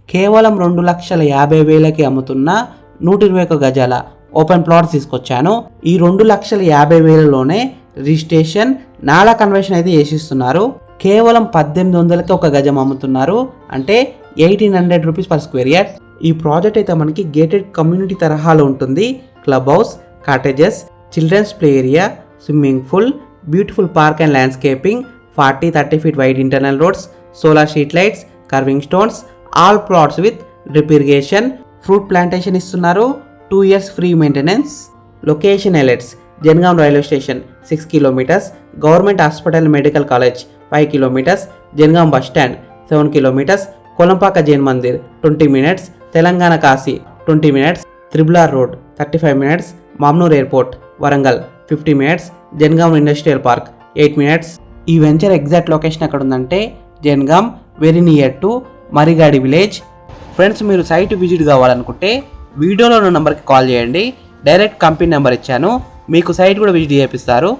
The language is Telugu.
కేవలం 2,50,000కి అమ్ముతున్న 121 గజాల ఓపెన్ ప్లాట్స్ తీసుకొచ్చాను. ఈ 2,50,000లోనే రిజిస్ట్రేషన్ నాలా కన్వర్షన్ అయితే చేసిస్తున్నారు. కేవలం 1,800కి ఒక గజం అమ్ముతున్నారు, అంటే 1,800 రూపీస్ పర్ స్క్వేర్ యార్డ్. ఈ ప్రాజెక్ట్ అయితే మనకి గేటెడ్ కమ్యూనిటీ తరహాలో ఉంటుంది. Club house, cottages, children's play area, swimming pool, beautiful park and landscaping, 40-30 feet wide internal roads, solar street lights, curving stones, all plots with drip irrigation, fruit plantation ఇస్తున్నారు. 2 years free maintenance. Location highlights: Jangaon railway station 6 kilometers, government hospital medical college 5 kilometers, Jangaon bus stand 7 kilometers, Kolanpaka Jain Mandir 20 minutes, Telangana Kashi 20 minutes, triple R road 35 minutes, Mamnoor airport Warangal 50 minutes, Jangaon industrial park 8 minutes. ఈ వెంచర్ ఎగ్జాక్ట్ లొకేషన్ ఎక్కడ ఉందంటే Jangaon, very near to Marigadi village. Friends, మీరు సైట్ విజిట్ కావాలనుకుంటే వీడియోలో ఉన్న నెంబర్కి కాల్ చేయండి. డైరెక్ట్ కంపెనీ నెంబర్ ఇచ్చాను, మీకు సైట్ కూడా విజిట్ చేపిస్తారు.